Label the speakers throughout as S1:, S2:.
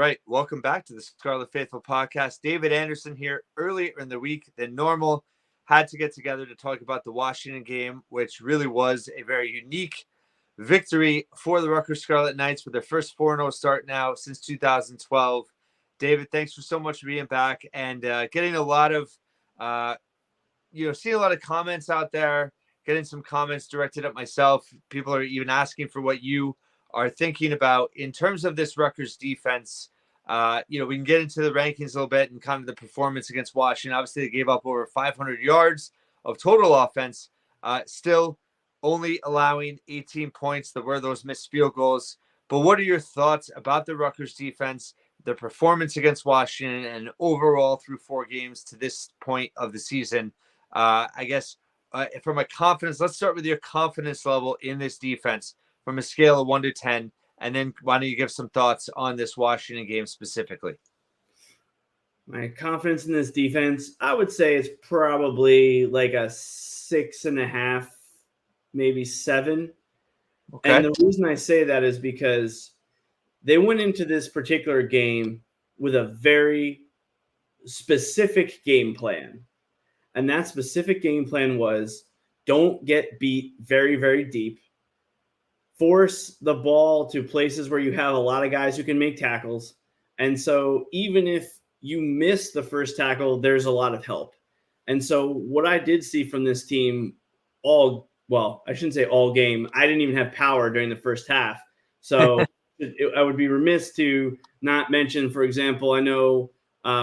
S1: right. Welcome back to the Scarlet Faithful podcast. David Anderson here. Earlier in the week than normal, had to get together to talk about the Washington game, which really was a very unique victory for the Rutgers Scarlet Knights with their first 4-0 start now since 2012. David, thanks for so much for being back and getting a lot of, seeing a lot of comments out there, getting some comments directed at myself. People are even asking for what you are thinking about in terms of this Rutgers defense. We can get into the rankings a little bit and kind of the performance against Washington. Obviously, they gave up over 500 yards of total offense, still only allowing 18 points. There were those missed field goals. But what are your thoughts about the Rutgers defense, the performance against Washington, and overall through 4 games to this point of the season? I guess from a confidence, let's start with your confidence level in this defense from a scale of 1 to 10. And then why don't you give some thoughts on this Washington game specifically?
S2: My confidence in this defense, I would say it's probably like a 6.5, maybe 7. Okay. And the reason I say that is because they went into this particular game with a very specific game plan. And that specific game plan was don't get beat very, very deep. Force the ball to places where you have a lot of guys who can make tackles. And so even if you miss the first tackle, there's a lot of help. And so what I did see from this team I shouldn't say all game. I didn't even have power during the first half. So I would be remiss to not mention, for example, I know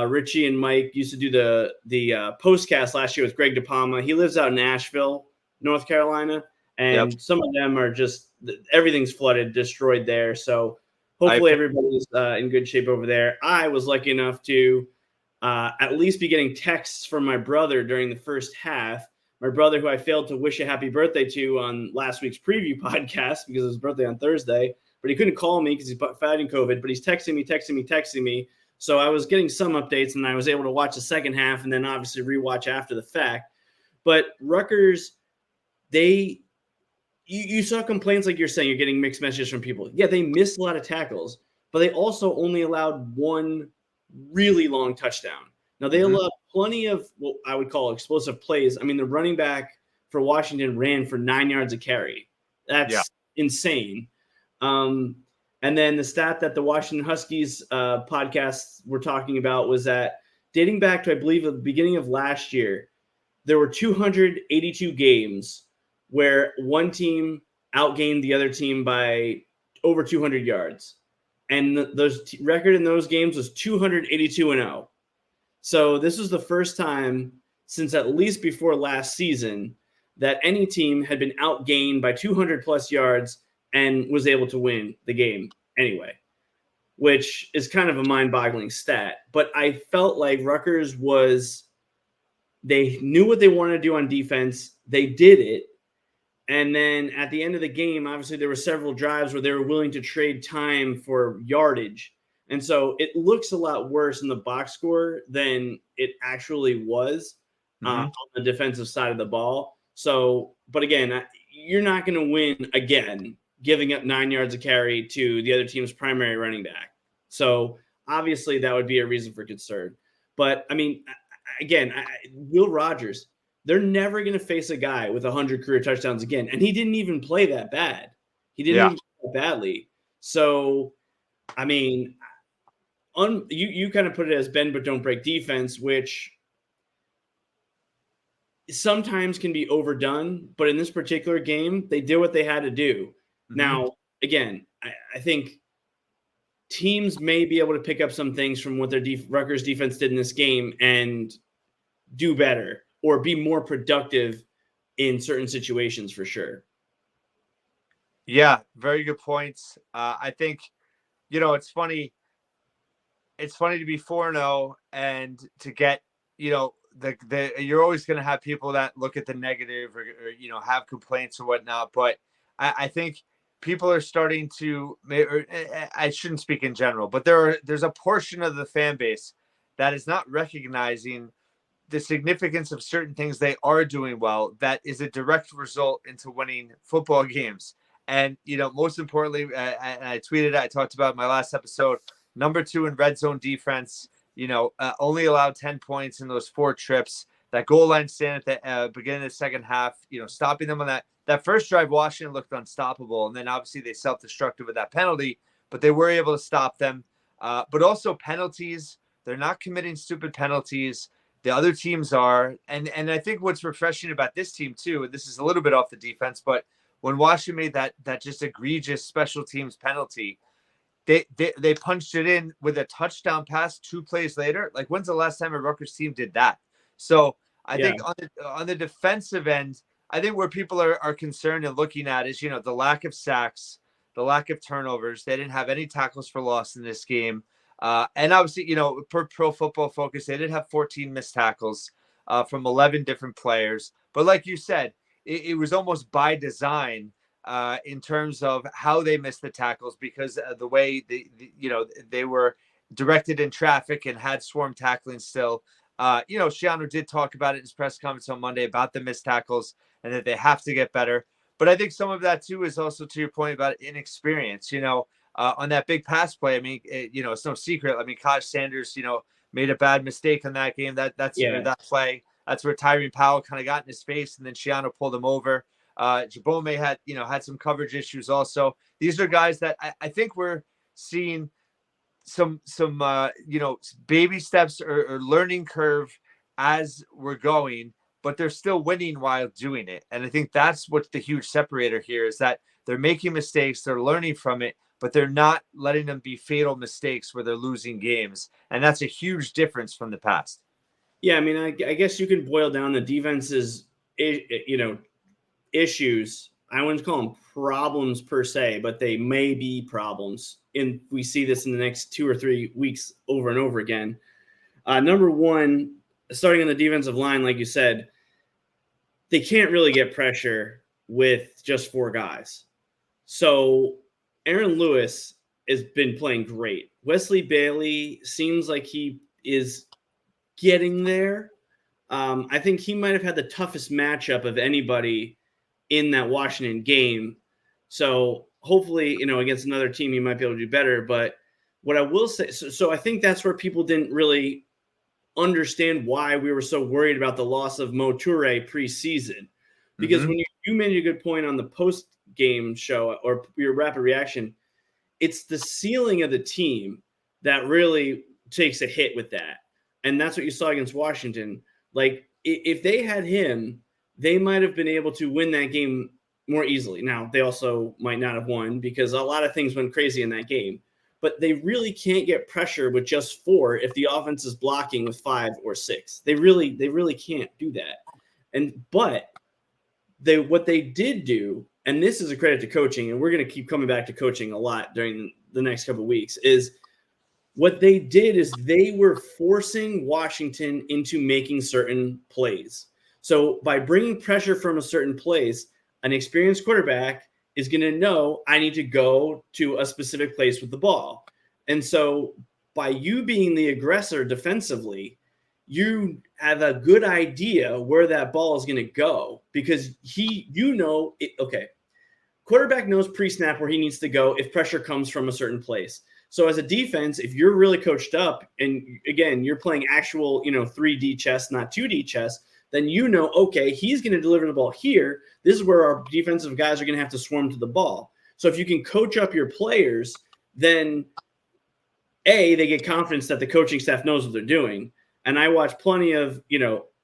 S2: Richie and Mike used to do the postcast last year with Greg DePalma. He lives out in Asheville, North Carolina. And Some of them are just everything's flooded, destroyed there. So hopefully everybody's in good shape over there. I was lucky enough to at least be getting texts from my brother during the first half. My brother, who I failed to wish a happy birthday to on last week's preview podcast because it was his birthday on Thursday, but he couldn't call me because he's fighting COVID. But he's texting me. So I was getting some updates, and I was able to watch the second half and then obviously rewatch after the fact. But Rutgers, You saw complaints like you're saying. You're getting mixed messages from people. Yeah, they missed a lot of tackles, but they also only allowed 1 really long touchdown. Now, they allowed plenty of what I would call explosive plays. I mean, the running back for Washington ran for 9 yards a carry. That's insane. And then the stat that the Washington Huskies podcast were talking about was that dating back to, I believe, the beginning of last year, there were 282 games where one team outgained the other team by over 200 yards. And the record in those games was 282-0. So this was the first time since at least before last season that any team had been outgained by 200-plus yards and was able to win the game anyway, which is kind of a mind-boggling stat. But I felt like Rutgers they knew what they wanted to do on defense. They did it. And then at the end of the game, obviously there were several drives where they were willing to trade time for yardage. And so it looks a lot worse in the box score than it actually was on the defensive side of the ball. So, but again, you're not going to win again giving up 9 yards a carry to the other team's primary running back. So obviously that would be a reason for concern. But I mean, again, Will Rogers, they're never going to face a guy with 100 career touchdowns again. And he didn't even play that bad. He didn't even play that badly. So, I mean, you kind of put it as bend but don't break defense, which sometimes can be overdone. But in this particular game, they did what they had to do. Now, again, I think teams may be able to pick up some things from what their Rutgers defense did in this game and do better or be more productive in certain situations for sure.
S1: Yeah, very good points. I think, it's funny. It's funny to be 4-0 and to get, you're always going to have people that look at the negative or have complaints or whatnot. But I think people are starting to, I shouldn't speak in general, but there's a portion of the fan base that is not recognizing the significance of certain things they are doing well. That is a direct result into winning football games. And, most importantly, I tweeted, I talked about in my last episode, number 2 in red zone defense. Only allowed 10 points in those 4 trips. That goal line stand at the beginning of the second half, stopping them on that first drive. Washington looked unstoppable, and then obviously they self-destructed with that penalty, but they were able to stop them. But also penalties, they're not committing stupid penalties. The other teams are, and I think what's refreshing about this team too, and this is a little bit off the defense, but when Washington made that just egregious special teams penalty, they punched it in with a touchdown pass 2 plays later. Like, when's the last time a Rutgers team did that? So I think on the defensive end, I think where people are concerned and looking at is, the lack of sacks, the lack of turnovers. They didn't have any tackles for loss in this game. And obviously, per Pro Football Focus, they did have 14 missed tackles from 11 different players. But like you said, it was almost by design in terms of how they missed the tackles, because of the way they were directed in traffic and had swarm tackling still. Schiano did talk about it in his press conference on Monday about the missed tackles and that they have to get better. But I think some of that too is also to your point about inexperience. On that big pass play, I mean, it's no secret. I mean, Kaj Sanders, made a bad mistake on that game. That play. That's where Tyreen Powell kind of got in his face, and then Schiano pulled him over. Jabome had some coverage issues also. These are guys that I think we're seeing some baby steps or learning curve as we're going, but they're still winning while doing it. And I think that's what's the huge separator here, is that they're making mistakes, they're learning from it, but they're not letting them be fatal mistakes where they're losing games. And that's a huge difference from the past.
S2: Yeah, I mean, I guess you can boil down the defense's, issues. I wouldn't call them problems per se, but they may be problems. And we see this in the next 2 or 3 weeks over and over again. Number one, starting on the defensive line, like you said, they can't really get pressure with just 4 guys. So Aaron Lewis has been playing great. Wesley Bailey seems like he is getting there. I think he might have had the toughest matchup of anybody in that Washington game. So hopefully, against another team, he might be able to do better. But what I will say, so I think that's where people didn't really understand why we were so worried about the loss of Mo Toure preseason. Because when you made a good point on the post-game show or your rapid reaction, it's the ceiling of the team that really takes a hit with that. And that's what you saw against Washington. Like, if they had him, they might have been able to win that game more easily. Now, they also might not have won because a lot of things went crazy in that game. But they really can't get pressure with just 4 if the offense is blocking with 5 or 6. They really can't do that. But what they did do, and this is a credit to coaching, and we're going to keep coming back to coaching a lot during the next couple of weeks, is what they did is they were forcing Washington into making certain plays. So by bringing pressure from a certain place, an experienced quarterback is going to know I need to go to a specific place with the ball. And so by you being the aggressor defensively, you have a good idea where that ball is going to go because quarterback knows pre-snap where he needs to go if pressure comes from a certain place. So as a defense, if you're really coached up and again, you're playing actual, 3D chess, not 2D chess, then okay, he's going to deliver the ball here. This is where our defensive guys are going to have to swarm to the ball. So if you can coach up your players, then they get confidence that the coaching staff knows what they're doing. And I watched plenty of,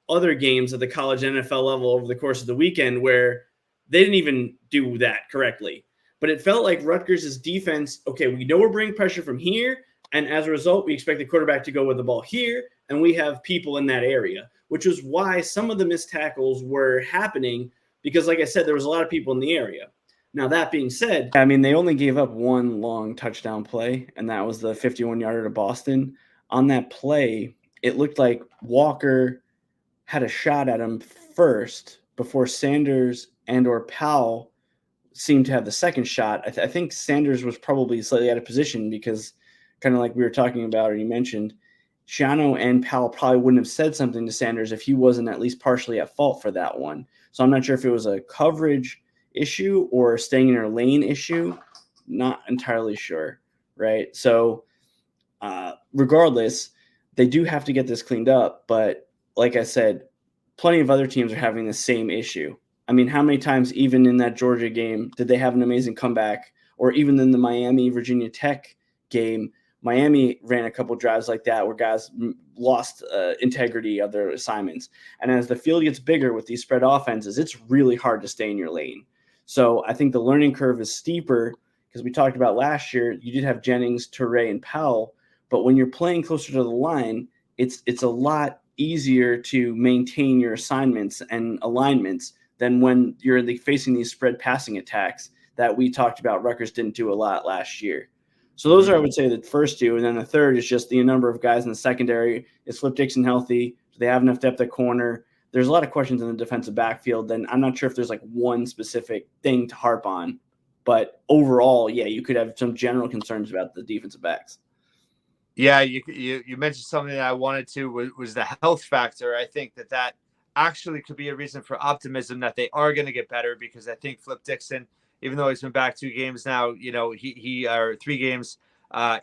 S2: other games at the college NFL level over the course of the weekend where they didn't even do that correctly. But it felt like Rutgers' defense, okay, we know we're bringing pressure from here, and as a result, we expect the quarterback to go with the ball here, and we have people in that area, which is why some of the missed tackles were happening because, like I said, there was a lot of people in the area. Now, that being said, I mean, they only gave up one long touchdown play, and that was the 51-yarder to Boston. On that play, it looked like Walker had a shot at him first before Sanders and or Powell seemed to have the second shot. I think Sanders was probably slightly out of position because kind of like we were talking about or you mentioned, Schiano and Powell probably wouldn't have said something to Sanders if he wasn't at least partially at fault for that one. So I'm not sure if it was a coverage issue or staying in your lane issue. Not entirely sure, right? So regardless, they do have to get this cleaned up. But like I said, plenty of other teams are having the same issue. I mean, how many times, even in that Georgia game, did they have an amazing comeback? Or even in the Miami Virginia Tech game, Miami ran a couple drives like that where guys lost integrity of their assignments. And as the field gets bigger with these spread offenses, it's really hard to stay in your lane. So I think the learning curve is steeper because we talked about last year, you did have Jennings, Toure, and Powell. But when you're playing closer to the line, it's a lot easier to maintain your assignments and alignments than when you're facing these spread passing attacks that we talked about. Rutgers didn't do a lot last year. So those are, I would say, the first two. And then the third is just the number of guys in the secondary. Is Flip Dixon healthy? Do they have enough depth at corner? There's a lot of questions in the defensive backfield. Then I'm not sure if there's like one specific thing to harp on. But overall, yeah, you could have some general concerns about the defensive backs.
S1: Yeah, you mentioned something that I wanted to was the health factor. I think that actually could be a reason for optimism that they are going to get better, because I think Flip Dixon, even though he's been back 2 games now, he or 3 games, I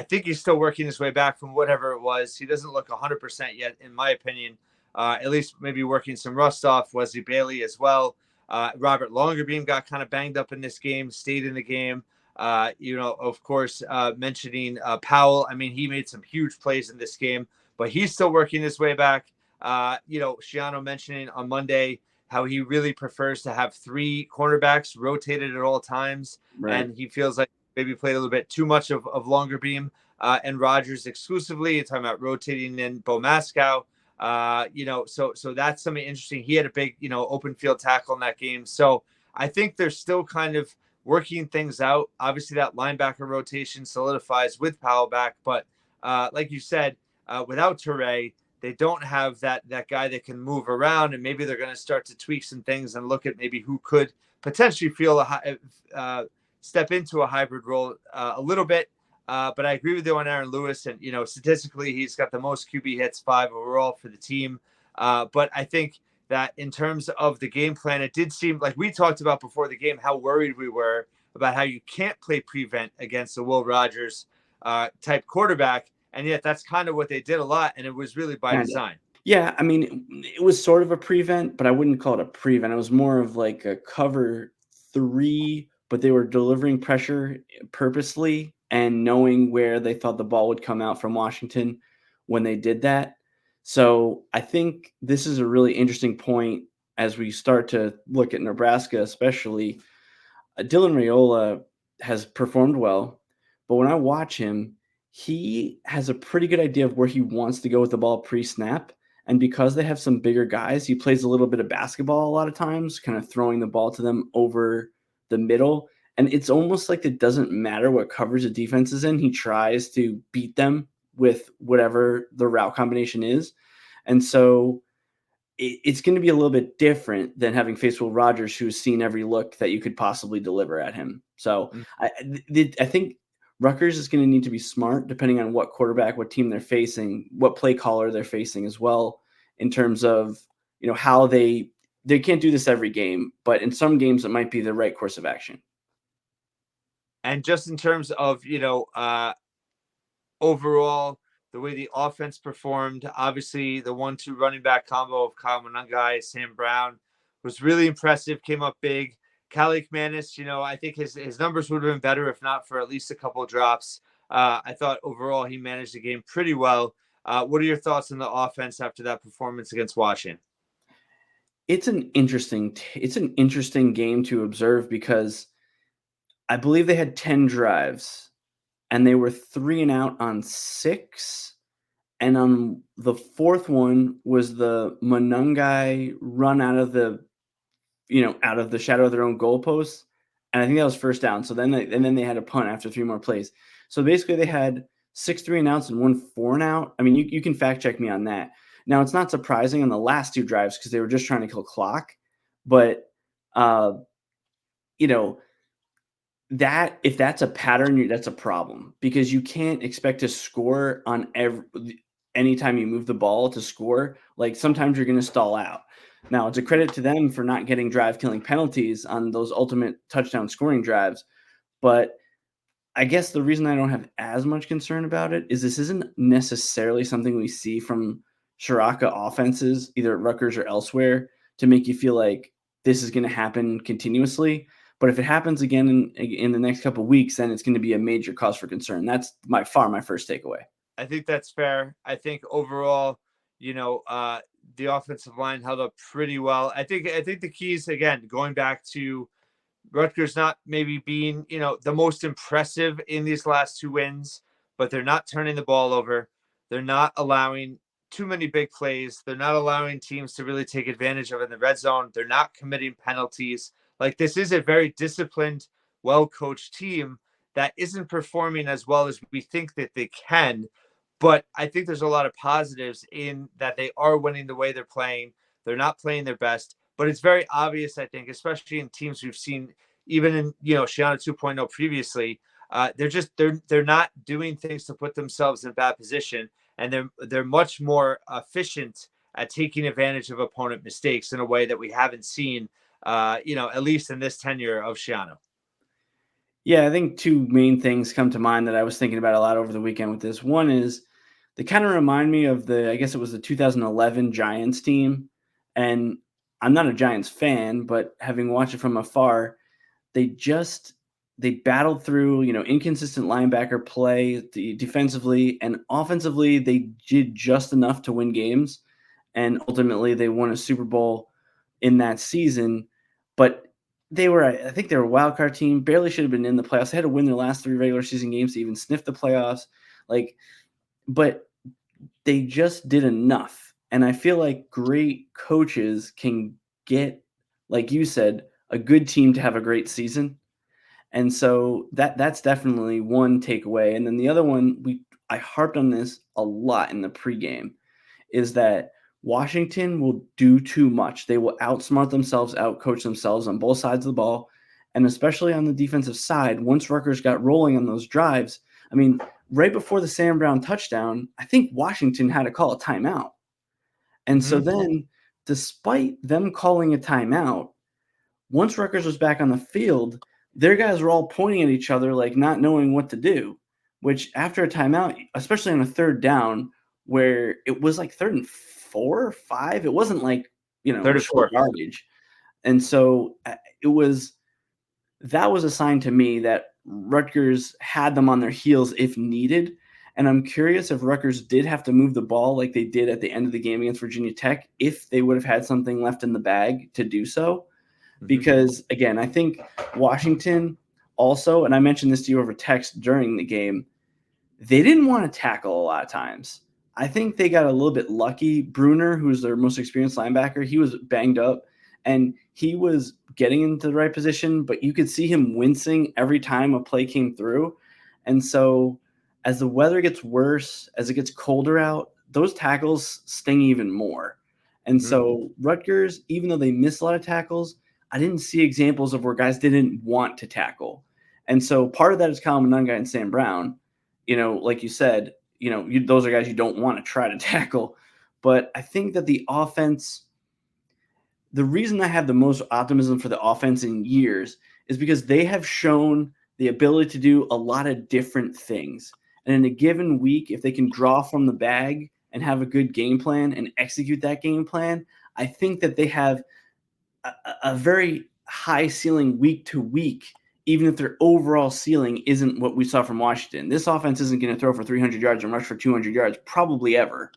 S1: think he's still working his way back from whatever it was. He doesn't look 100% yet, in my opinion. At least maybe working some rust off. Wesley Bailey as well. Robert Longerbeam got kind of banged up in this game, stayed in the game. Of course, mentioning Powell. I mean, he made some huge plays in this game, but he's still working his way back. Shiano mentioning on Monday how he really prefers to have 3 cornerbacks rotated at all times. Right. And he feels like maybe played a little bit too much of Longerbeam and Rogers exclusively. You're talking about rotating in Bo Mascow. So that's something interesting. He had a big, open field tackle in that game. So I think they're still kind of working things out. Obviously, that linebacker rotation solidifies with Powell back, but like you said, without Toure, they don't have that guy that can move around, and maybe they're going to start to tweak some things and look at maybe who could potentially step into a hybrid role a little bit. But I agree with you on Aaron Lewis, and statistically, he's got the most QB hits, 5 overall for the team. But I think that in terms of the game plan, it did seem like we talked about before the game how worried we were about how you can't play prevent against the Will Rogers type quarterback. And yet that's kind of what they did a lot, and it was really by design.
S2: Yeah, I mean, it was sort of a prevent, but I wouldn't call it a prevent. It was more of like a cover 3, but they were delivering pressure purposely and knowing where they thought the ball would come out from Washington when they did that. So I think this is a really interesting point as we start to look at Nebraska, especially. Dylan Raiola has performed well, but when I watch him, he has a pretty good idea of where he wants to go with the ball pre-snap. And because they have some bigger guys, he plays a little bit of basketball a lot of times, kind of throwing the ball to them over the middle. And it's almost like it doesn't matter what coverage the defense is in. He tries to beat them with whatever the route combination is. And so it's going to be a little bit different than having faced Will Rogers, who's seen every look that you could possibly deliver at him. So I think Rutgers is going to need to be smart, depending on what quarterback, what team they're facing, what play caller they're facing as well, in terms of how they can't do this every game, but in some games it might be the right course of action.
S1: And just in terms of overall, the way the offense performed, obviously the 1-2 running back combo of Kyle Monangai, Sam Brown was really impressive, came up big. Calic Manis, I think his numbers would have been better if not for at least a couple of drops. I thought overall he managed the game pretty well. What are your thoughts on the offense after that performance against Washington?
S2: It's an interesting game to observe because I believe they had 10 drives and they were 3 and out on 6. And on the 4th one was the Monangai run out of the shadow of their own goalposts. And I think that was first down. So then they had a punt after 3 more plays. So basically they had 6 3 and outs and 1 4 and out. I mean, you can fact check me on that. Now, it's not surprising on the last 2 drives because they were just trying to kill clock. But, that if that's a pattern, that's a problem because you can't expect to score on anytime you move the ball to score. Like sometimes you're going to stall out. Now, it's a credit to them for not getting drive killing penalties on those ultimate touchdown scoring drives. But I guess the reason I don't have as much concern about it is this isn't necessarily something we see from Shiraka offenses, either at Rutgers or elsewhere, to make you feel like this is going to happen continuously. But if it happens again in the next couple of weeks, then it's going to be a major cause for concern. That's my first takeaway.
S1: I think that's fair. I think overall, the offensive line held up pretty well. I think the keys, again, going back to Rutgers not maybe being, the most impressive in these last two wins, but they're not turning the ball over. They're not allowing too many big plays. They're not allowing teams to really take advantage of it in the red zone. They're not committing penalties. Like, this is a very disciplined, well-coached team that isn't performing as well as we think that they can. But I think there's a lot of positives in that they are winning the way they're playing. They're not playing their best, but it's very obvious, I think, especially in teams we've seen, even in Shiano 2.0 previously. They're not doing things to put themselves in a bad position, and they're much more efficient at taking advantage of opponent mistakes in a way that we haven't seen, at least in this tenure of Shiano.
S2: Yeah, I think two main things come to mind that I was thinking about a lot over the weekend with this. One is they kind of remind me of I guess it was the 2011 Giants team. And I'm not a Giants fan, but having watched it from afar, they battled through, inconsistent linebacker play defensively and offensively. They did just enough to win games. And ultimately they won a Super Bowl in that season. But I think they were a wild card team, barely should have been in the playoffs. They had to win their last 3 regular season games to even sniff the playoffs. But they just did enough. And I feel like great coaches can get, like you said, a good team to have a great season. And so that's definitely one takeaway. And then the other one, I harped on this a lot in the pregame, is that Washington will do too much. They will outsmart themselves, outcoach themselves on both sides of the ball. And especially on the defensive side, once Rutgers got rolling on those drives, I mean, right before the Sam Brown touchdown, I think Washington had to call a timeout. And so then, despite them calling a timeout, once Rutgers was back on the field, their guys were all pointing at each other, like not knowing what to do, which after a timeout, especially on a third down, where it was like 3rd and 4 or 5, it wasn't like,
S1: 34
S2: garbage. And so that was a sign to me that Rutgers had them on their heels if needed. And I'm curious if Rutgers did have to move the ball like they did at the end of the game against Virginia Tech, if they would have had something left in the bag to do so. Because, again, I think Washington also, and I mentioned this to you over text during the game, they didn't want to tackle a lot of times. I think they got a little bit lucky. Bruner, who's their most experienced linebacker, he was banged up, and he was getting into the right position, but you could see him wincing every time a play came through. And so as the weather gets worse, as it gets colder out, those tackles sting even more. And so Rutgers, even though they missed a lot of tackles, I didn't see examples of where guys didn't want to tackle. And so part of that is Kyle Monunga and Sam Brown. Like you said, those are guys you don't want to try to tackle. But I think that the offense, the reason I have the most optimism for the offense in years is because they have shown the ability to do a lot of different things. And in a given week, if they can draw from the bag and have a good game plan and execute that game plan, I think that they have a very high ceiling week to week, even if their overall ceiling isn't what we saw from Washington. This offense isn't going to throw for 300 yards and rush for 200 yards, probably ever.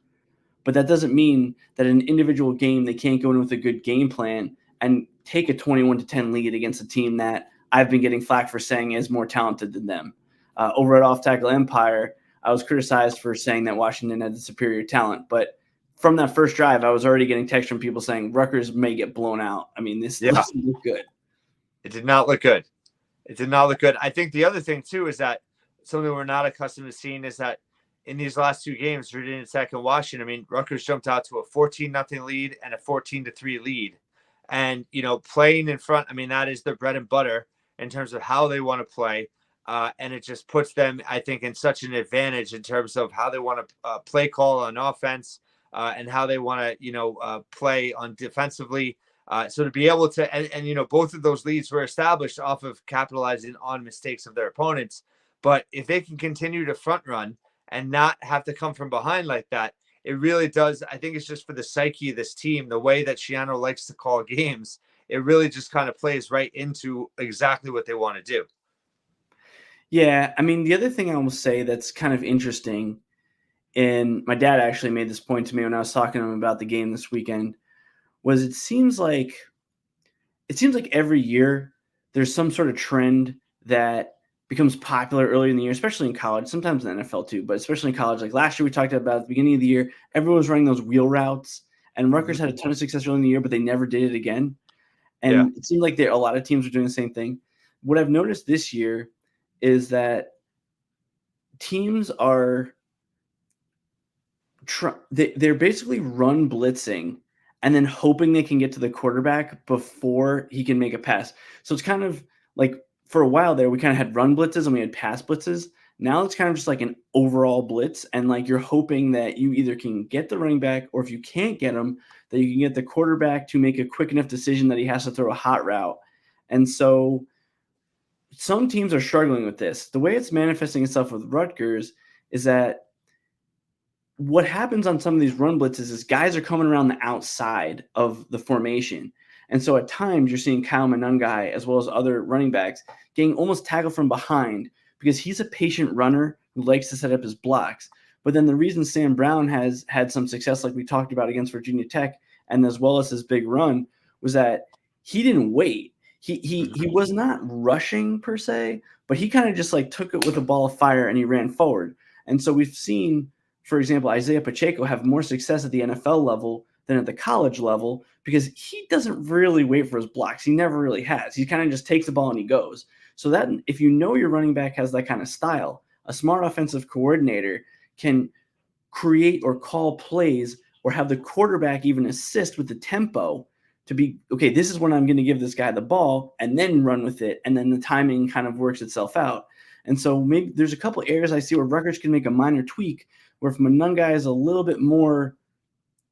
S2: But that doesn't mean that in an individual game, they can't go in with a good game plan and take a 21-10 lead against a team that I've been getting flack for saying is more talented than them. Over at Off Tackle Empire, I was criticized for saying that Washington had the superior talent, but from that first drive, I was already getting texts from people saying Rutgers may get blown out. I mean, this doesn't look good.
S1: It did not look good. It did not look good. I think the other thing, too, is that something we're not accustomed to seeing is that in these last 2 games, Virginia Tech and Washington, I mean, Rutgers jumped out to a 14-0 lead and a 14-3 lead. And, playing in front, I mean, that is their bread and butter in terms of how they want to play. And it just puts them, I think, in such an advantage in terms of how they want to play call on offense and how they want to, play on defensively. So to be able to, and both of those leads were established off of capitalizing on mistakes of their opponents. But if they can continue to front run and not have to come from behind like that, it really does. I think it's just for the psyche of this team, the way that Shiano likes to call games, it really just kind of plays right into exactly what they want to do.
S2: Yeah, I mean, the other thing I will say that's kind of interesting, and my dad actually made this point to me when I was talking to him about the game this weekend, was it seems like every year there's some sort of trend that becomes popular early in the year, especially in college, sometimes in the NFL too, but especially in college. Like last year, we talked about at the beginning of the year, everyone was running those wheel routes, and Rutgers had a ton of success early in the year, but they never did it again. And it seemed like a lot of teams were doing the same thing. What I've noticed this year is that teams are they're basically run blitzing and then hoping they can get to the quarterback before he can make a pass. So it's kind of like for a while there, we kind of had run blitzes and we had pass blitzes. Now it's kind of just like an overall blitz. And like you're hoping that you either can get the running back, or if you can't get him, that you can get the quarterback to make a quick enough decision that he has to throw a hot route. And so some teams are struggling with this. The way it's manifesting itself with Rutgers is that what happens on some of these run blitzes is guys are coming around the outside of the formation. And so at times you're seeing Kyle Monangai as well as other running backs getting almost tackled from behind because he's a patient runner who likes to set up his blocks. But then the reason Sam Brown has had some success, like we talked about against Virginia Tech, and as well as his big run, was that he didn't wait. He was not rushing per se, but he kind of just like took it with a ball of fire and he ran forward. And so we've seen, for example, Isaiah Pacheco have more success at the NFL level than at the college level because he doesn't really wait for his blocks. He never really has. He kind of just takes the ball and he goes. So that if you know your running back has that kind of style, a smart offensive coordinator can create or call plays or have the quarterback even assist with the tempo to be, okay, this is when I'm going to give this guy the ball and then run with it. And then the timing kind of works itself out. And so maybe there's a couple areas I see where Rutgers can make a minor tweak where if Monangai is a little bit more,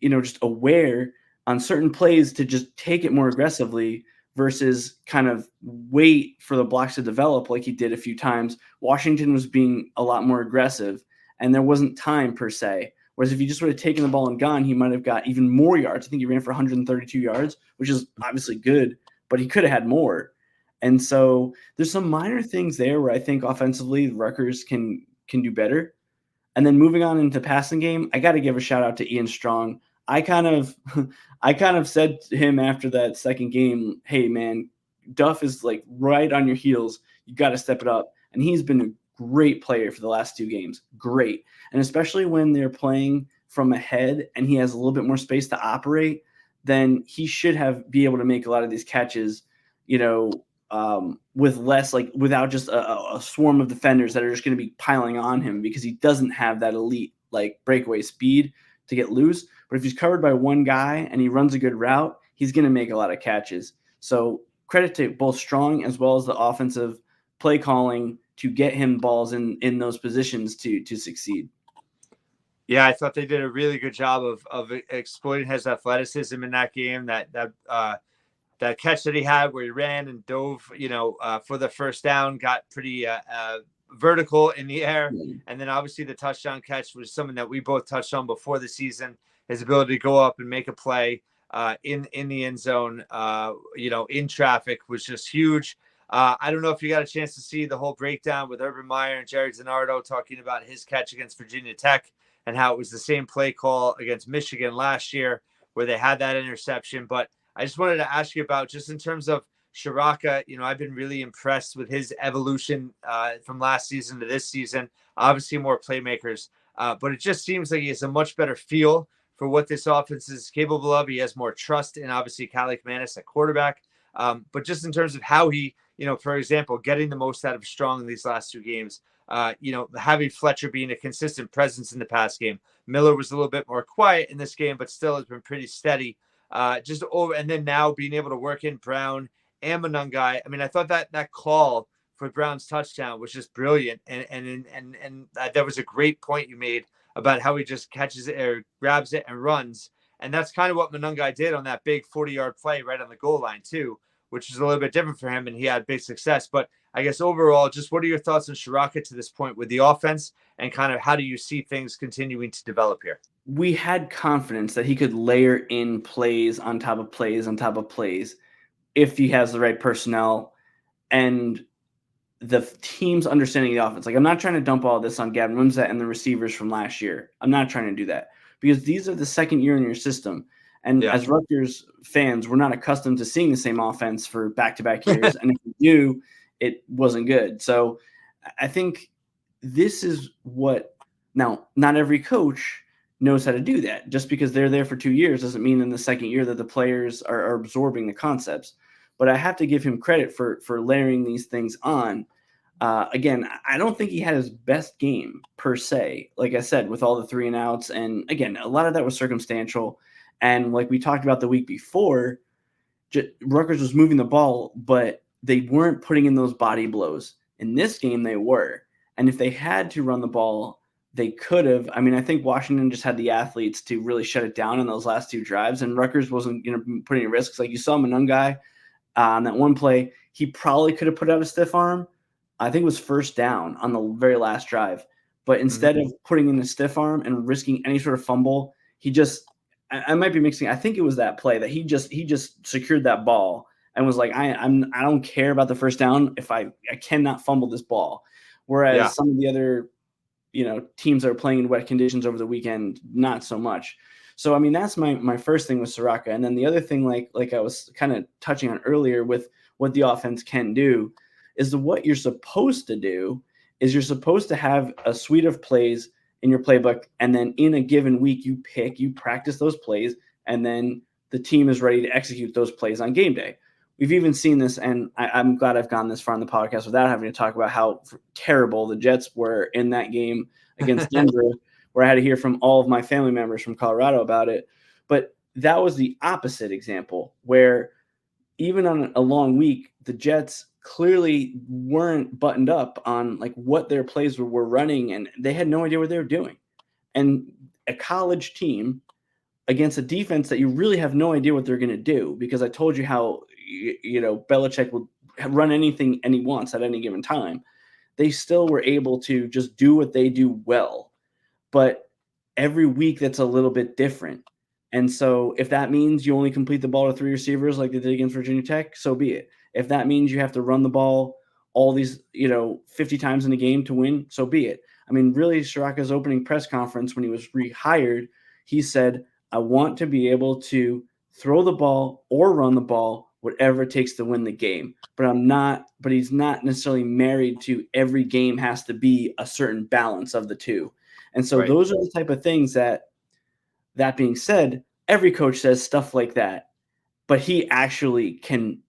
S2: just aware on certain plays to just take it more aggressively versus kind of wait for the blocks to develop like he did a few times. Washington was being a lot more aggressive and there wasn't time per se. Whereas if he just would have taken the ball and gone, he might have got even more yards. I think he ran for 132 yards, which is obviously good, but he could have had more. And so there's some minor things there where I think offensively Rutgers can do better. And then moving on into passing game, I got to give a shout out to Ian Strong. I kind of said to him after that second game, hey man, Duff is like right on your heels. You got to step it up. And he's been a great player for the last 2 games. Great. And especially when they're playing from ahead and he has a little bit more space to operate, then he should be able to make a lot of these catches, with less, like without just a swarm of defenders that are just going to be piling on him because he doesn't have that elite like breakaway speed to get loose. But if he's covered by one guy and he runs a good route, he's going to make a lot of catches. So credit to both Strong as well as the offensive play calling to get him balls in those positions to succeed.
S1: Yeah, I thought they did a really good job of exploiting his athleticism in that game. That catch that he had where he ran and dove, for the first down, got pretty vertical in the air. And then obviously the touchdown catch was something that we both touched on before the season. His ability to go up and make a play in the end zone, in traffic was just huge. I don't know if you got a chance to see the whole breakdown with Urban Meyer and Jerry Zanardo talking about his catch against Virginia Tech and how it was the same play call against Michigan last year where they had that interception. But I just wanted to ask you about, just in terms of Shiraka, I've been really impressed with his evolution from last season to this season. Obviously more playmakers, but it just seems like he has a much better feel for what this offense is capable of. He has more trust in obviously Calic Manis at quarterback. But just in terms of how he, for example, getting the most out of Strong in these last 2 games, having Fletcher being a consistent presence in the pass game. Miller was a little bit more quiet in this game, but still has been pretty steady. And then now being able to work in Brown and Monangai. I mean, I thought that call for Brown's touchdown was just brilliant. And that was a great point you made about how he just catches it or grabs it and runs. And that's kind of what Monangai did on that big 40-yard play right on the goal line too, which is a little bit different for him, and he had big success. But I guess overall, just what are your thoughts on Shiraka to this point with the offense, and kind of how do you see things continuing to develop here?
S2: We had confidence that he could layer in plays on top of plays on top of plays if he has the right personnel and the team's understanding the offense. Like, I'm not trying to dump all this on Gavin Wimsatt and the receivers from last year. I'm not trying to do that because these are the second year in your system. And as Rutgers fans, we're not accustomed to seeing the same offense for back-to-back years. And if we do, it wasn't good. So I think this is what – now, not every coach knows how to do that. Just because they're there for 2 years doesn't mean in the second year that the players are absorbing the concepts. But I have to give him credit for layering these things on. Again, I don't think he had his best game per se, like I said, with all the 3 and outs. And again, a lot of that was circumstantial. And like we talked about the week before, Rutgers was moving the ball, but they weren't putting in those body blows. In this game, they were. And if they had to run the ball, they could have. I mean, I think Washington just had the athletes to really shut it down in those last 2 drives, and Rutgers wasn't put any risks. Like you saw Monungai on that one play, he probably could have put out a stiff arm. I think it was first down on the very last drive. But instead of putting in a stiff arm and risking any sort of fumble, he just – I might be mixing. I think it was that play that he just secured that ball and was like, I don't care about the first down if I cannot fumble this ball. Whereas some of the other teams that are playing in wet conditions over the weekend, not so much. So I mean that's my first thing with Soraka, and then the other thing like I was kind of touching on earlier with what the offense can do is what you're supposed to do is you're supposed to have a suite of plays in your playbook, and then in a given week you practice those plays, and then the team is ready to execute those plays on game day. We've even seen this, and I'm glad I've gone this far in the podcast without having to talk about how terrible the Jets were in that game against Denver, where I had to hear from all of my family members from Colorado about it. But that was the opposite example, where even on a long week, the Jets clearly weren't buttoned up on like what their plays were running, and they had no idea what they were doing. And a college team against a defense that you really have no idea what they're going to do, because I told you how Belichick will run anything and he wants at any given time. They still were able to just do what they do well, but every week that's a little bit different. And so if that means you only complete the ball to 3 receivers like they did against Virginia Tech, so be it. If that means you have to run the ball all these, 50 times in a game to win, so be it. I mean, really, Shiraka's opening press conference when he was rehired, he said, I want to be able to throw the ball or run the ball, whatever it takes to win the game. But he's not necessarily married to every game has to be a certain balance of the two. And so those are the type of things that being said, every coach says stuff like that, but he actually can,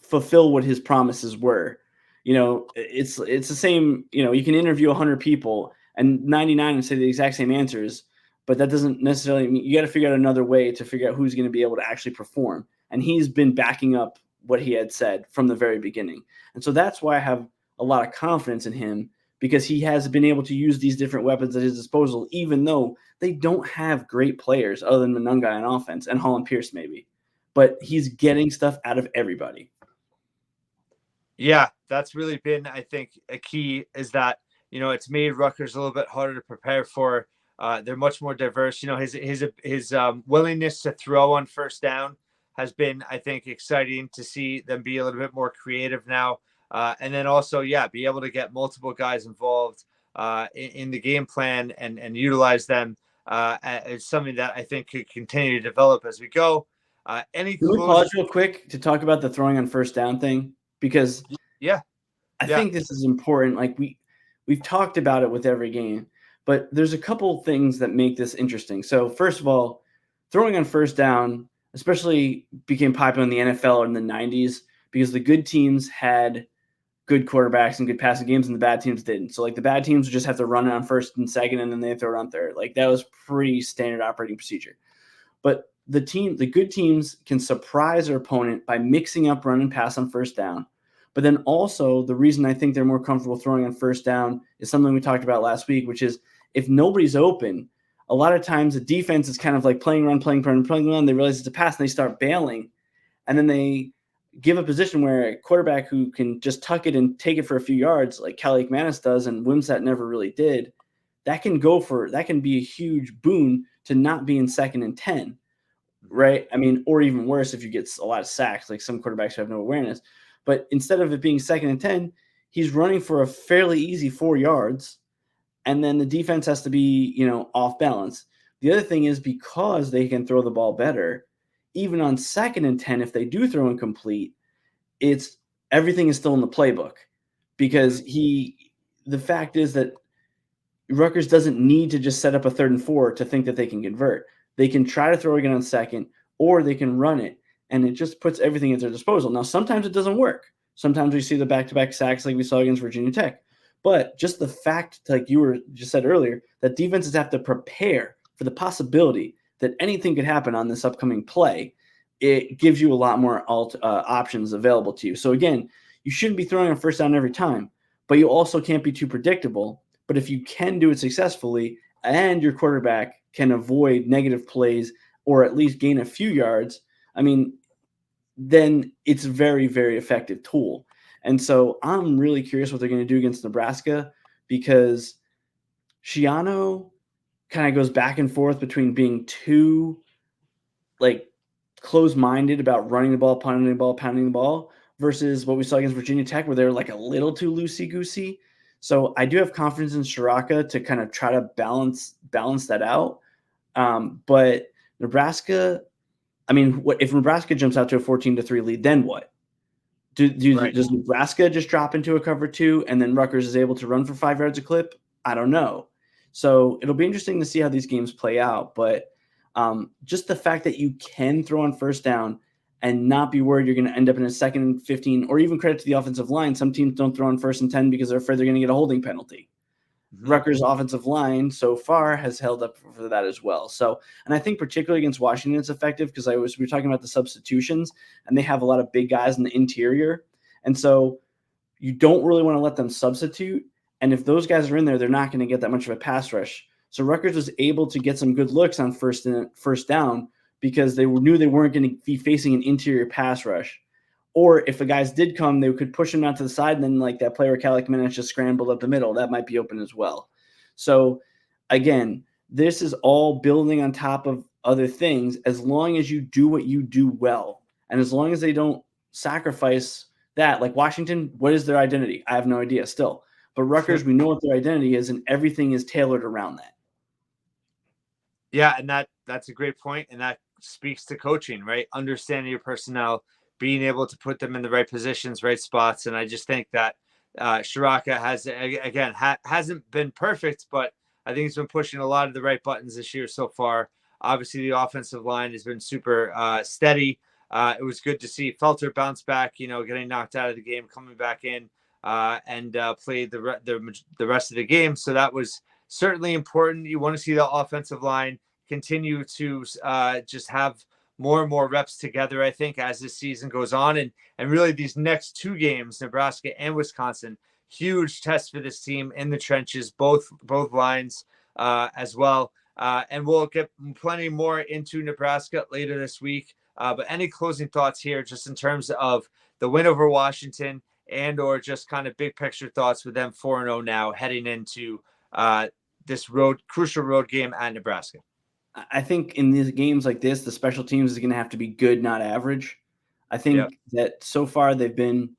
S2: fulfill what his promises were. It's the same, you can interview 100 people and 99 and say the exact same answers, but that doesn't necessarily mean you got to figure out another way to figure out who's going to be able to actually perform. And he's been backing up what he had said from the very beginning. And so that's why I have a lot of confidence in him, because he has been able to use these different weapons at his disposal, even though they don't have great players other than Monungai on offense and Holland Pierce maybe. But he's getting stuff out of everybody.
S1: Yeah, that's really been, I think, a key is that, it's made Rutgers a little bit harder to prepare for. They're much more diverse. His willingness to throw on first down has been, I think, exciting to see them be a little bit more creative now. And then also, be able to get multiple guys involved in the game plan and utilize them is something that I think could continue to develop as we go.
S2: Can we pause real quick to talk about the throwing on first down thing? Because I think this is important. Like we've talked about it with every game, but there's a couple things that make this interesting. So first of all, throwing on first down, especially became popular in the NFL in the 90s because the good teams had good quarterbacks and good passing games and the bad teams didn't. So like the bad teams would just have to run it on first and second and then they throw it on third. Like that was pretty standard operating procedure. But the good teams can surprise their opponent by mixing up run and pass on first down. But then also the reason I think they're more comfortable throwing on first down is something we talked about last week, which is if nobody's open, a lot of times the defense is kind of like playing run. They realize it's a pass and they start bailing. and then they give a position where a quarterback who can just tuck it and take it for a few yards, like Cali Manis does, and Wimsatt never really did, that can be a huge boon to not being 2nd and 10, right? I mean, or even worse if you get a lot of sacks, like some quarterbacks who have no awareness. But instead of it being 2nd and 10, he's running for a fairly easy 4 yards, and then the defense has to be, off balance. The other thing is, because they can throw the ball better, even on 2nd and 10, if they do throw incomplete, everything is still in the playbook, because the fact is that Rutgers doesn't need to just set up a 3rd and 4 to think that they can convert. They can try to throw again on 2nd, or they can run it, and it just puts everything at their disposal. Now, sometimes it doesn't work. Sometimes we see the back-to-back sacks like we saw against Virginia Tech. But just the fact, like you just said earlier, that defenses have to prepare for the possibility that anything could happen on this upcoming play, it gives you a lot more options available to you. So again, you shouldn't be throwing a first down every time, but you also can't be too predictable. But if you can do it successfully and your quarterback can avoid negative plays or at least gain a few yards, I mean, then it's a very, very effective tool. And so I'm really curious what they're going to do against Nebraska, because Schiano kind of goes back and forth between being too close-minded about running the ball, pounding the ball, versus what we saw against Virginia Tech, where they're a little too loosey-goosey. So I do have confidence in Shiraka to kind of try to balance that out. But Nebraska, I mean, if Nebraska jumps out to a 14-3 lead, then what? Does Nebraska just drop into a cover 2 and then Rutgers is able to run for 5 yards a clip? I don't know. So it'll be interesting to see how these games play out. But just the fact that you can throw on first down and not be worried you're going to end up in a 2nd and 15, or even credit to the offensive line. Some teams don't throw on 1st and 10 because they're afraid they're going to get a holding penalty. Mm-hmm. Rutgers' offensive line so far has held up for that as well. So, and I think particularly against Washington, it's effective because we were talking about the substitutions, and they have a lot of big guys in the interior. And so you don't really want to let them substitute. And if those guys are in there, they're not going to get that much of a pass rush. So Rutgers was able to get some good looks on first down because they knew they weren't going to be facing an interior pass rush. Or if the guys did come, they could push them out to the side, and then that player Cali Jimenez just scrambled up the middle. That might be open as well. So again, this is all building on top of other things, as long as you do what you do well. And as long as they don't sacrifice that. Like Washington, what is their identity? I have no idea still. But Rutgers, we know what their identity is, and everything is tailored around that.
S1: Yeah, and that's a great point, and that speaks to coaching, right? Understanding your personnel, being able to put them in the right positions, right spots. And I just think that Shiraka hasn't been perfect, but I think he's been pushing a lot of the right buttons this year so far. Obviously, the offensive line has been super steady. It was good to see Felter bounce back, getting knocked out of the game, coming back in and played the rest of the game. So that was certainly important. You want to see the offensive line continue to just have more and more reps together, I think, as this season goes on. And really these next 2 games, Nebraska and Wisconsin, huge test for this team in the trenches, both lines as well. And we'll get plenty more into Nebraska later this week. But any closing thoughts here, just in terms of the win over Washington and or just kind of big picture thoughts with them 4-0 now heading into this crucial road game at Nebraska?
S2: I think in these games like this, the special teams is going to have to be good, not average. I think that so far they've been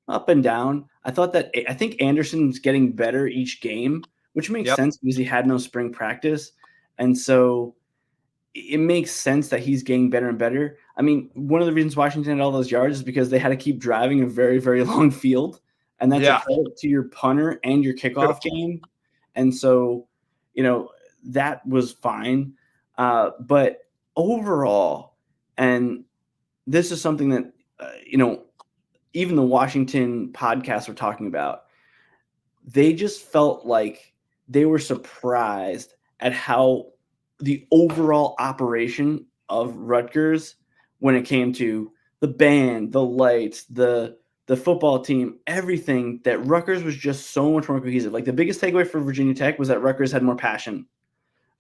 S2: up and down. I think Anderson's getting better each game, which makes sense because he had no spring practice. And so it makes sense that he's getting better and better. I mean, one of the reasons Washington had all those yards is because they had to keep driving a very, very long field. And that's a credit to your punter and your kickoff game. And so, that was fine. But overall, and this is something that, even the Washington podcasts were talking about, they just felt like they were surprised at how the overall operation of Rutgers, when it came to the band, the lights, the football team, everything, that Rutgers was just so much more cohesive. Like the biggest takeaway for Virginia Tech was that Rutgers had more passion.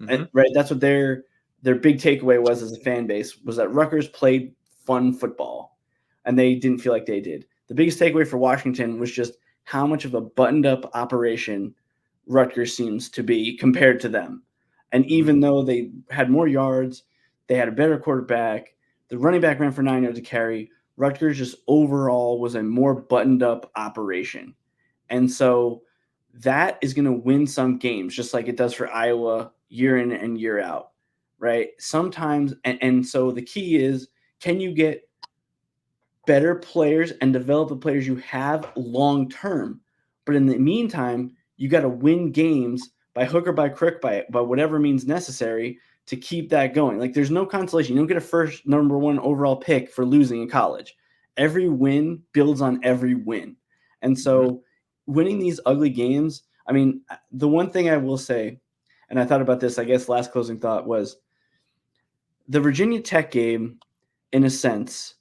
S2: Mm-hmm. Right? That's what their big takeaway was as a fan base, was that Rutgers played fun football. and they didn't feel like they did. The biggest takeaway for Washington was just how much of a buttoned-up operation Rutgers seems to be compared to them. And even though they had more yards, they had a better quarterback, the running back ran for 9 yards a carry, Rutgers just overall was a more buttoned-up operation. And so that is going to win some games, just like it does for Iowa year in and year out, right? Sometimes, and so the key is, can you get better players and develop the players you have long term? But in the meantime, you got to win games by hook or by crook, by whatever means necessary to keep that going. Like, there's no consolation. You don't get a first number 1 overall pick for losing in college. Every win builds on every win. And so winning these ugly games, I mean, the one thing I will say, and I thought about this, I guess last closing thought was the Virginia Tech game, in a sense,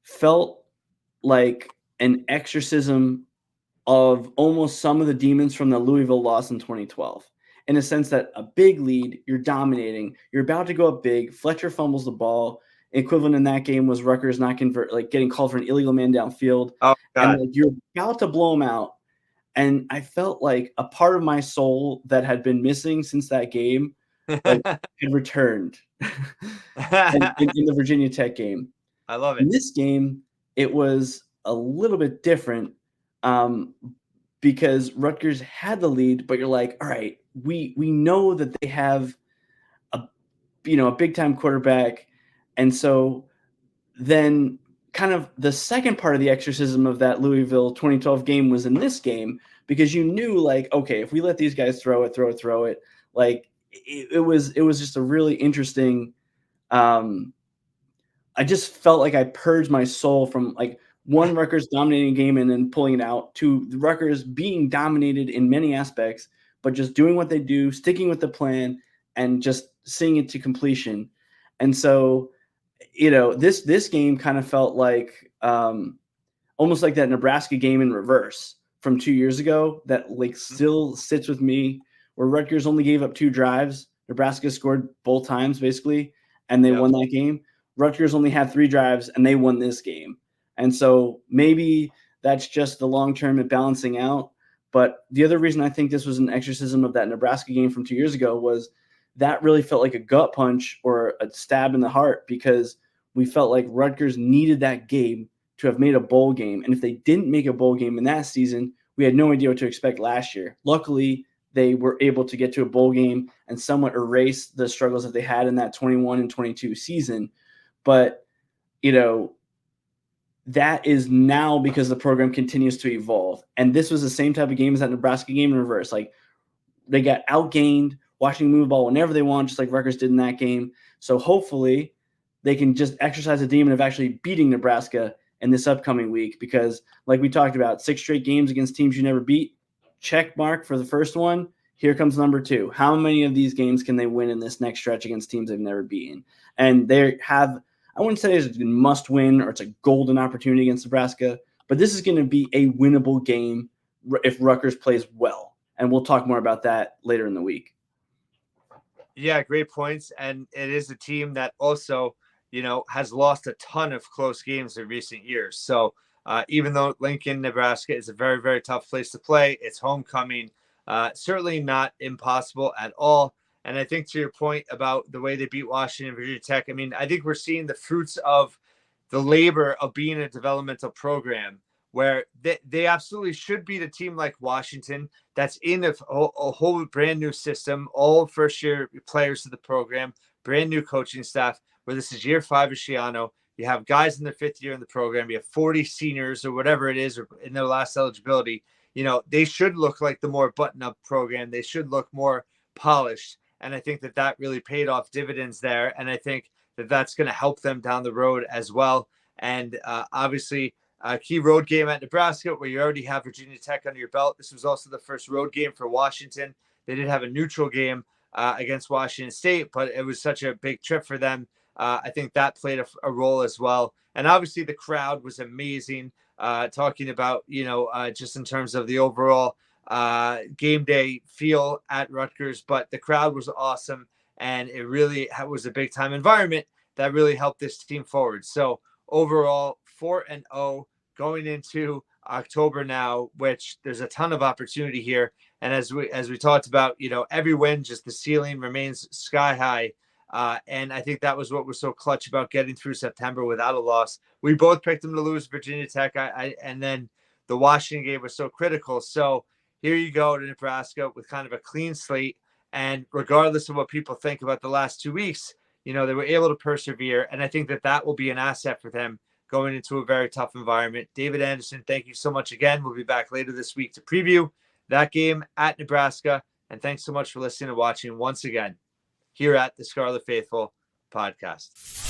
S2: felt like an exorcism of almost some of the demons from the Louisville loss in 2012. In a sense that a big lead, you're dominating, you're about to go up big, Fletcher fumbles the ball. Equivalent in that game was Rutgers not getting called for an illegal man downfield.
S1: Oh, God.
S2: And like, you're about to blow them out. And I felt like a part of my soul that had been missing since that game, like, had returned in the Virginia Tech game.
S1: I love it.
S2: In this game, it was a little bit different because Rutgers had the lead, but you're like, all right, we know that they have a big time quarterback, and so then kind of the second part of the exorcism of that Louisville 2012 game was in this game, because you knew, like, okay, if we let these guys throw it, like it was just a really interesting. I just felt like I purged my soul from like one Rutgers dominating game and then pulling it out to the Rutgers being dominated in many aspects, but just doing what they do, sticking with the plan, and just seeing it to completion. And so, this game kind of felt like almost like that Nebraska game in reverse from 2 years ago that like still sits with me, where Rutgers only gave up 2 drives. Nebraska scored both times basically, and they won that game. Rutgers only had 3 drives and they won this game. And so maybe that's just the long-term and balancing out. But the other reason I think this was an exorcism of that Nebraska game from 2 years ago was that really felt like a gut punch or a stab in the heart, because we felt like Rutgers needed that game to have made a bowl game. And if they didn't make a bowl game in that season, we had no idea what to expect last year. Luckily, they were able to get to a bowl game and somewhat erase the struggles that they had in that 21 and 22 season. But, that is now because the program continues to evolve. And this was the same type of game as that Nebraska game in reverse. Like, they got outgained, watching move ball whenever they want, just like Rutgers did in that game. So hopefully they can just exercise the demon of actually beating Nebraska in this upcoming week, because like we talked about, 6 straight games against teams you never beat. Check mark for the first one. Here comes number 2. How many of these games can they win in this next stretch against teams they've never beaten? And they have, I wouldn't say it's a must win or it's a golden opportunity against Nebraska, but this is going to be a winnable game if Rutgers plays well. And we'll talk more about that later in the week.
S1: Yeah, great points. And it is a team that also, has lost a ton of close games in recent years. So even though Lincoln, Nebraska is a very, very tough place to play, it's homecoming, certainly not impossible at all. And I think to your point about the way they beat Washington and Virginia Tech, I mean, I think we're seeing the fruits of the labor of being a developmental program, where they absolutely should beat a team like Washington that's in a whole brand new system, all first-year players to the program, brand new coaching staff, where this is year 5 of Schiano. You have guys in their 5th year in the program. You have 40 seniors or whatever it is, or in their last eligibility. They should look like the more button-up program. They should look more polished. And I think that really paid off dividends there. And I think that that's going to help them down the road as well. And obviously, a key road game at Nebraska, where you already have Virginia Tech under your belt. This was also the first road game for Washington. They did have a neutral game against Washington State, but it was such a big trip for them. I think that played a role as well. And obviously the crowd was amazing, talking about, just in terms of the overall game day feel at Rutgers, but the crowd was awesome. And it really was a big time environment that really helped this team forward. So overall, 4-0 going into October now, which there's a ton of opportunity here. And as we talked about, every win, just the ceiling remains sky high. And I think that was what was so clutch about getting through September without a loss. We both picked them to lose Virginia Tech. And then the Washington game was so critical. So here you go to Nebraska with kind of a clean slate. And regardless of what people think about the last 2 weeks, they were able to persevere. And I think that will be an asset for them going into a very tough environment. David Anderson, thank you so much again. We'll be back later this week to preview that game at Nebraska. And thanks so much for listening and watching once again here at the Scarlet Faithful podcast.